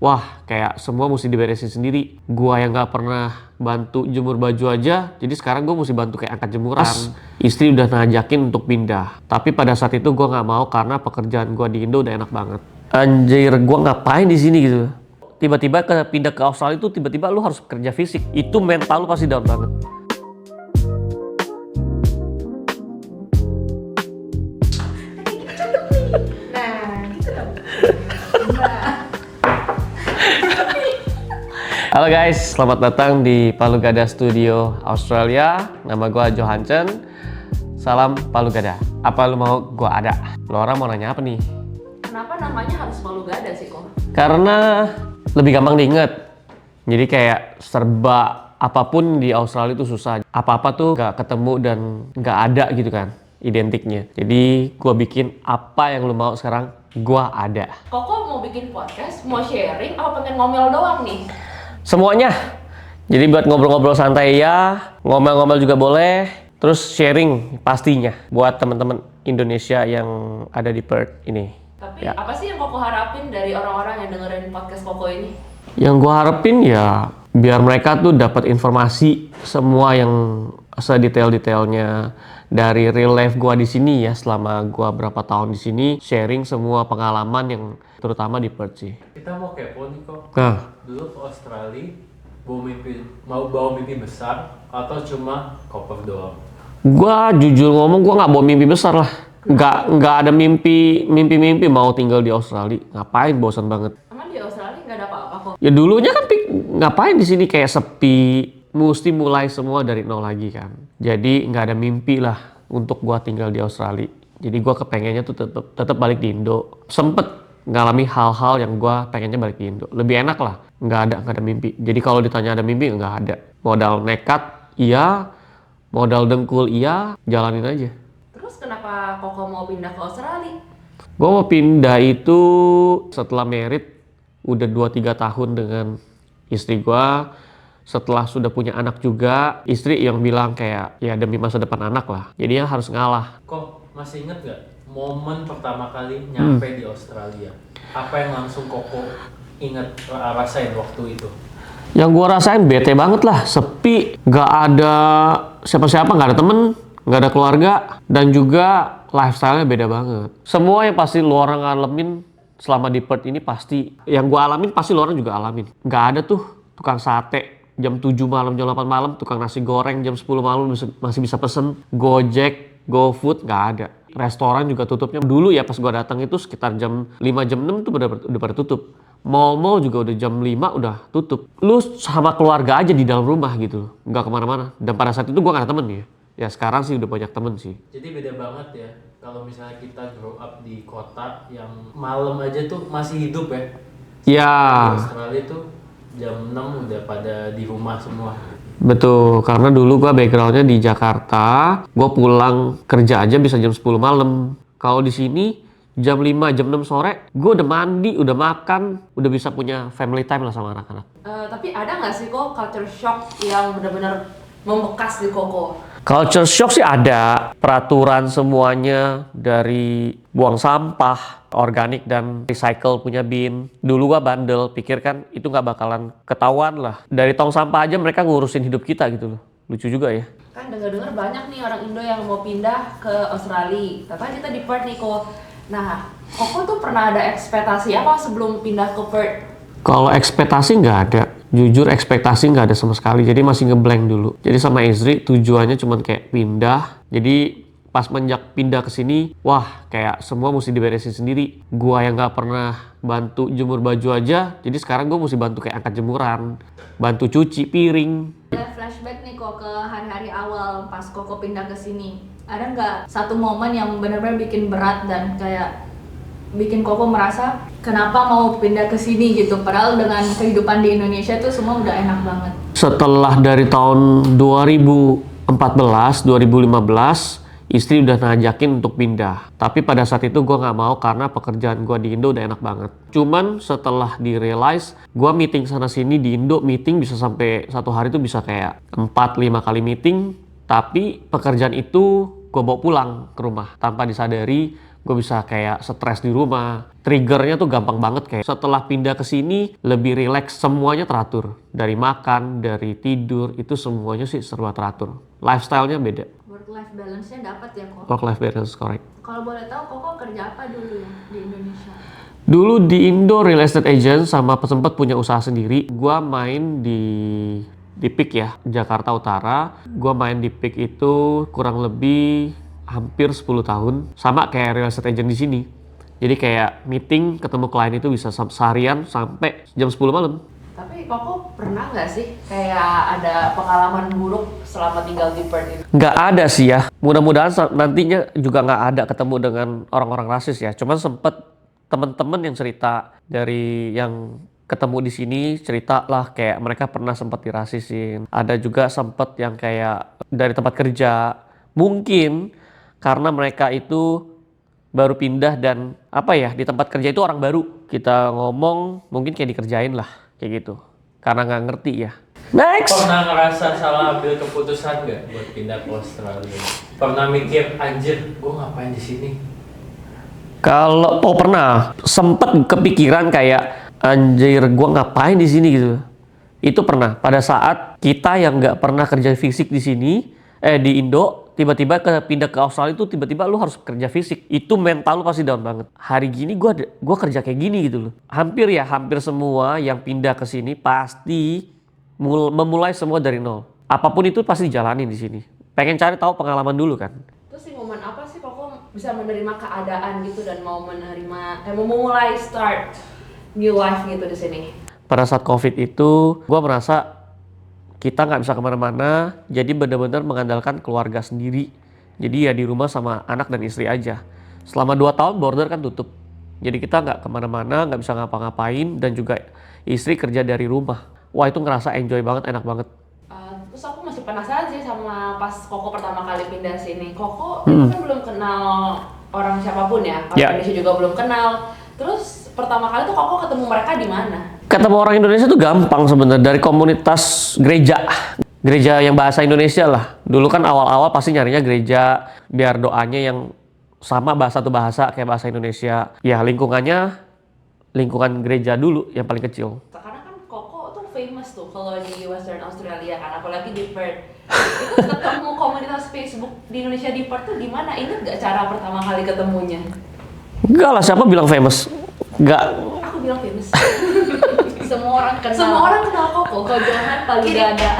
wah kayak semua mesti diberesin sendiri. Gua yang nggak pernah bantu jemur baju aja, jadi sekarang gue mesti bantu kayak angkat jemuran. Istri udah ngajakin untuk pindah, tapi pada saat itu gue nggak mau karena pekerjaan gue di Indo udah enak banget. Anjir, gue ngapain di sini gitu? Tiba-tiba pindah ke Australia itu tiba-tiba lu harus kerja fisik, itu mental lu pasti down banget. Halo guys, selamat datang di Palu Gada Studio Australia. Nama gue Johan Chen. Salam Palu Gada. Apa lu mau gue ada? Lu orang mau nanya apa nih? Kenapa namanya harus Palu Gada sih kok? Karena lebih gampang diinget. Jadi kayak serba apapun di Australia itu susah. Apa-apa tuh gak ketemu dan gak ada gitu kan identiknya. Jadi gue bikin apa yang lu mau sekarang, gue ada. Koko mau bikin podcast, mau sharing, apa pengen ngomel doang nih? Semuanya. Jadi buat ngobrol-ngobrol santai ya, ngomel-ngomel juga boleh, terus sharing pastinya buat teman-teman Indonesia yang ada di Perth ini. Tapi Ya. apa sih yang Koko harapin dari orang-orang yang dengerin podcast Koko ini? Yang gua harapin ya biar mereka tuh dapat informasi semua yang sedetail-detailnya dari real life gua di sini ya, selama gua berapa tahun di sini, sharing semua pengalaman yang terutama di Perth sih. Kita mau kepo nih kok. Nah, Dulu ke Australia mau bawa mimpi besar atau cuma koper doang? gua jujur ngomong gua nggak bawa mimpi besar lah. Nggak ada mimpi mau tinggal di Australia. Ngapain, bosan banget. Emang di Australia nggak ada apa-apa kok? Ya dulunya kan ngapain di sini kayak sepi, mesti mulai semua dari nol lagi kan. Jadi nggak ada mimpi lah untuk gua tinggal di Australia. Jadi gua kepengennya tuh tetap balik di Indo. Sempet ngalami hal-hal yang gua pengennya balik di Indo. Lebih enak lah, nggak ada mimpi. Jadi kalau ditanya ada mimpi, nggak ada. Modal nekat, iya. Modal dengkul, iya. Jalanin aja. Terus kenapa Koko mau pindah ke Australia? Gue mau pindah itu setelah merit, udah 2-3 tahun dengan istri gue. Setelah sudah punya anak juga, istri yang bilang kayak ya demi masa depan anak lah. Jadinya harus ngalah. Kok masih inget gak momen pertama kali nyampe di Australia? Apa yang langsung Koko inget rasain waktu itu? Yang gue rasain bete banget lah, sepi, gak ada siapa-siapa, gak ada temen, gak ada keluarga, dan juga lifestyle-nya beda banget. Semua yang pasti lu orang ngalamin selama di Perth ini pasti, yang gue alamin pasti lu orang juga alamin. Gak ada tuh tukang sate jam 7 malam, jam 8 malam, tukang nasi goreng jam 10 malam masih bisa pesen, Gojek, GoFood, gak ada. Restoran juga tutupnya dulu ya, pas gue datang itu sekitar jam 5, jam 6 tuh udah pada tutup. Mall-mall juga udah jam 5 udah tutup. Lu sama keluarga aja di dalam rumah gitu, nggak kemana-mana. Dan pada saat itu gue gak ada temen ya. Ya sekarang sih udah banyak temen sih. Jadi beda banget ya kalau misalnya kita grow up di kota yang malam aja tuh masih hidup ya. Ya, Di Australia tuh jam 6 udah pada di rumah semua. betul. Karena dulu gue backgroundnya di Jakarta, gue pulang kerja aja bisa jam 10 malam. Kalau di sini jam 5, jam 6 sore, gue udah mandi, udah makan, udah bisa punya family time lah sama anak-anak. Tapi ada nggak sih kok culture shock yang benar-benar membekas di Koko? Culture shock sih ada, peraturan semuanya dari buang sampah, organik dan recycle punya bin. Dulu gua bandel, pikir kan itu nggak bakalan ketahuan lah. Dari tong sampah aja mereka ngurusin hidup kita gitu loh. Lucu juga ya. Kan dengar-dengar banyak nih orang Indo yang mau pindah ke Australia. Katanya kita di Perth nih kok. Nah, Koko tuh pernah ada ekspektasi apa sebelum pindah ke Perth? Kalau ekspektasi nggak ada. Jujur ekspektasi nggak ada sama sekali. Jadi masih ngeblank dulu. Jadi sama istri tujuannya cuma kayak pindah. Jadi pas menjak pindah ke sini, wah kayak semua mesti diberesin sendiri. Gua yang nggak pernah bantu jemur baju aja, jadi sekarang gue mesti bantu kayak angkat jemuran, bantu cuci piring. Ada flashback nih kok ke hari-hari awal pas Koko pindah ke sini. Ada nggak satu momen yang benar-benar bikin berat dan kayak bikin Koko merasa kenapa mau pindah ke sini gitu? Padahal dengan kehidupan di Indonesia tuh semua udah enak banget. Setelah dari tahun 2014, 2015, istri udah ngajakin untuk pindah. Tapi pada saat itu gue nggak mau karena pekerjaan gue di Indo udah enak banget. Cuman setelah di-realize, gue meeting sana sini di Indo, meeting bisa sampai satu hari tuh bisa kayak 4-5 kali meeting. Tapi pekerjaan itu gue bawa pulang ke rumah. Tanpa disadari, gue bisa kayak stres di rumah. Triggernya tuh gampang banget, kayak setelah pindah ke sini lebih rileks, semuanya teratur. Dari makan, dari tidur, itu semuanya sih serba teratur. Lifestyle-nya beda. Work life balance-nya dapat ya kok. Work life balance, correct. Kalau boleh tahu Koko kerja apa dulu ya di Indonesia? Dulu di Indo real estate agent sama sempat punya usaha sendiri. Gua main di PIK ya, Jakarta Utara. Gua main di PIK itu kurang lebih hampir 10 tahun. Sama kayak real estate agent di sini. Jadi kayak meeting, ketemu klien itu bisa seharian sampai jam 10 malam. Tapi Koko pernah nggak sih kayak ada pengalaman buruk selama tinggal di Perth ini? Nggak ada sih ya. Mudah-mudahan nantinya juga nggak ada ketemu dengan orang-orang rasis ya. Cuman sempet temen-temen yang cerita dari yang ketemu di sini cerita lah kayak mereka pernah sempat dirasisin. Ada juga sempet yang kayak dari tempat kerja. Mungkin karena mereka itu baru pindah dan apa ya, di tempat kerja itu orang baru. Kita ngomong mungkin kayak dikerjain lah kayak gitu. Karena nggak ngerti ya. Next. Pernah ngerasa salah ambil keputusan nggak buat pindah ke Australia? Pernah mikir, anjir, gue ngapain di sini? Kalau pernah sempet kepikiran kayak anjir gua ngapain di sini gitu. Itu pernah pada saat kita yang nggak pernah kerja fisik di sini di Indo tiba-tiba pindah ke Australia itu tiba-tiba lu harus kerja fisik. Itu mental lu pasti down banget. Hari gini gua kerja kayak gini gitu loh. Hampir semua yang pindah ke sini pasti memulai semua dari nol. Apapun itu pasti dijalanin di sini. Pengen cari tahu pengalaman dulu kan. Terus di momen apa sih Koko bisa menerima keadaan gitu dan mau memulai start new life gitu di sini? Pada saat COVID itu, gue merasa kita nggak bisa kemana-mana, jadi benar-benar mengandalkan keluarga sendiri. Jadi ya di rumah sama anak dan istri aja. Selama 2 tahun border kan tutup. Jadi kita nggak kemana-mana, nggak bisa ngapa-ngapain, dan juga istri kerja dari rumah. Wah itu ngerasa enjoy banget, enak banget. Terus aku masih penasaran sih sama pas Koko pertama kali pindah sini. Koko itu kan belum kenal orang siapapun ya, orang Indonesia juga belum kenal. Terus pertama kali tuh Koko ketemu mereka di mana? Ketemu orang Indonesia tuh gampang sebenarnya, dari komunitas gereja yang bahasa Indonesia lah. Dulu kan awal-awal pasti nyarinya gereja biar doanya yang sama bahasa bahasa kayak bahasa Indonesia. Ya lingkungan gereja dulu yang paling kecil. Karena kan Koko tuh famous tuh kalau di Western Australia kan, apalagi di Perth. Itu ketemu komunitas Facebook di Indonesia di Perth tuh di mana? Ingat gak cara pertama kali ketemunya? Enggak lah, siapa bilang famous? Enggak. Aku bilang famous. Semua orang kenal. Semua orang kenal Koko. Koko Johan paling gak ada.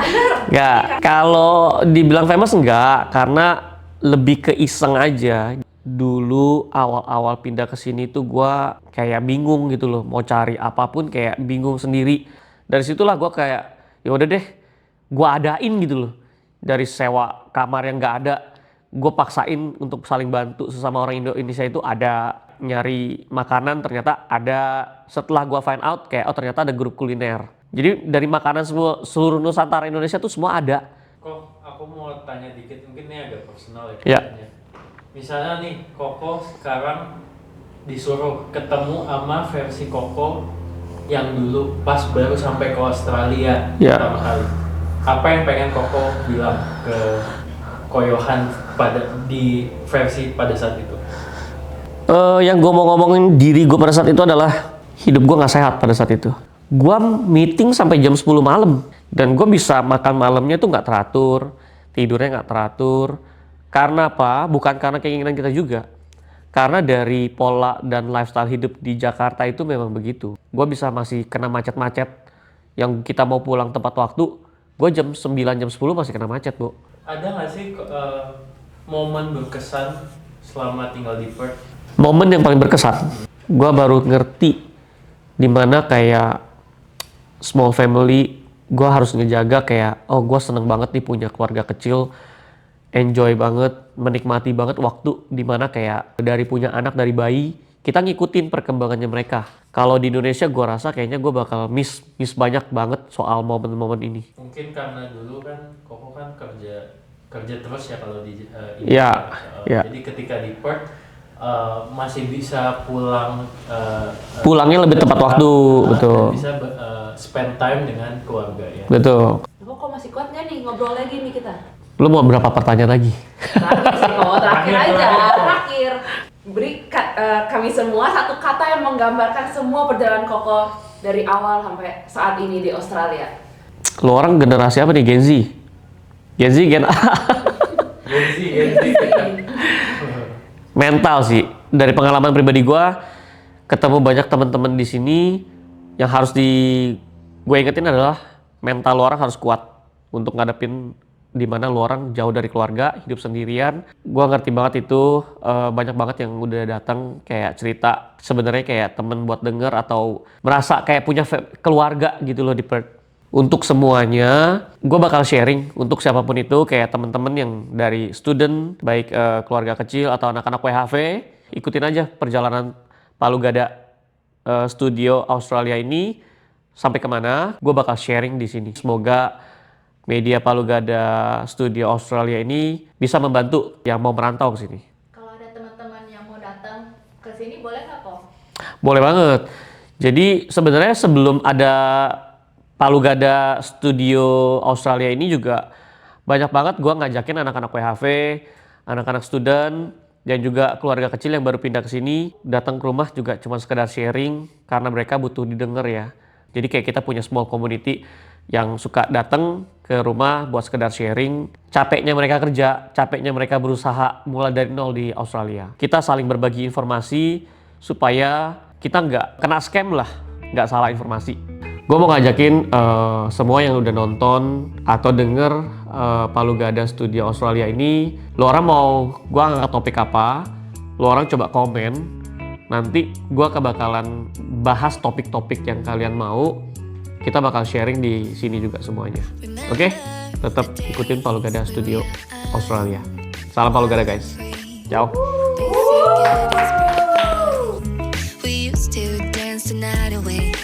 Enggak. Kalau dibilang famous enggak, karena lebih ke iseng aja. Dulu awal-awal pindah ke sini tuh gua kayak bingung gitu loh, mau cari apapun kayak bingung sendiri. Dari situlah gua kayak ya udah deh, gua adain gitu loh. Dari sewa kamar yang nggak ada, gue paksain untuk saling bantu sesama orang Indonesia itu ada. Nyari makanan ternyata ada. Setelah gue find out kayak ternyata ada grup kuliner. Jadi dari makanan seluruh Nusantara Indonesia tuh semua ada. Kok aku mau tanya dikit, mungkin ini agak personal Ya. ya. Misalnya nih, Koko sekarang disuruh ketemu sama versi Koko yang dulu pas baru sampai ke Australia pertama kali. Apa yang pengen Koko bilang ke Koyohan di versi pada saat itu? Yang gue mau ngomongin diri gue pada saat itu adalah hidup gue nggak sehat pada saat itu. Gue meeting sampai jam 10 malam dan gue bisa makan malamnya tuh nggak teratur, tidurnya nggak teratur. Karena apa? Bukan karena keinginan kita juga. Karena dari pola dan lifestyle hidup di Jakarta itu memang begitu. Gue bisa masih kena macet-macet. Yang kita mau pulang tepat waktu, gue jam 9, jam 10 masih kena macet, Bu. Ada nggak sih momen berkesan selama tinggal di Perth? Momen yang paling berkesan, gue baru ngerti dimana kayak small family, gue harus ngejaga kayak, oh gue seneng banget nih punya keluarga kecil, enjoy banget, menikmati banget waktu dimana kayak dari punya anak dari bayi, kita ngikutin perkembangannya mereka. Kalau di Indonesia gue rasa kayaknya gue bakal miss banyak banget soal momen-momen ini. Mungkin karena dulu kan Koko kan kerja terus ya kalau di Iya. Jadi ketika di Perth masih bisa pulangnya lebih tepat waktu, betul. Dan bisa spend time dengan keluarga ya. Betul. Koko masih kuat nggak nih ngobrol lagi nih kita? Lu mau berapa pertanyaan lagi? Terakhir sih Koko, terakhir aja. Terakhir. Terakhir. Berikan kami semua satu kata yang menggambarkan semua perjalanan Koko dari awal sampai saat ini di Australia. Lo orang generasi apa nih? Gen Z? Gen Z, Gen A? Gen Z. Mental sih. Dari pengalaman pribadi gue, ketemu banyak teman-teman di sini yang harus gue ingetin adalah mental lo orang harus kuat untuk ngadepin dimana lo orang jauh dari keluarga, hidup sendirian. Gue ngerti banget itu, banyak banget yang udah datang kayak cerita sebenarnya kayak temen buat denger atau merasa kayak punya keluarga gitu loh di Perth. Untuk semuanya, gue bakal sharing untuk siapapun itu kayak temen-temen yang dari student, baik keluarga kecil atau anak-anak WHV, ikutin aja perjalanan Palu Gada Studio Australia ini sampai kemana, gue bakal sharing di sini. Semoga media Palu Gada Studio Australia ini bisa membantu yang mau merantau ke sini. Kalau ada teman-teman yang mau datang ke sini boleh nggak kok? Boleh banget. Jadi sebenarnya sebelum ada Palu Gada Studio Australia ini juga banyak banget gue ngajakin anak-anak WHV, anak-anak student, dan juga keluarga kecil yang baru pindah ke sini datang ke rumah juga cuma sekedar sharing karena mereka butuh didengar ya. Jadi kayak kita punya small community yang suka datang ke rumah buat sekedar sharing. Capeknya mereka kerja, capeknya mereka berusaha mulai dari nol di Australia. Kita saling berbagi informasi supaya kita nggak kena scam lah, nggak salah informasi. Gue mau ngajakin semua yang udah nonton atau denger Palu Gada Studio Australia ini, lo orang mau gue angkat topik apa, lo orang coba komen. Nanti gue bakalan bahas topik-topik yang kalian mau. Kita bakal sharing di sini juga semuanya. Oke? Tetap ikutin Palu Gada Studio Australia. Salam Palu Gada guys. Ciao. We used to dance the night away.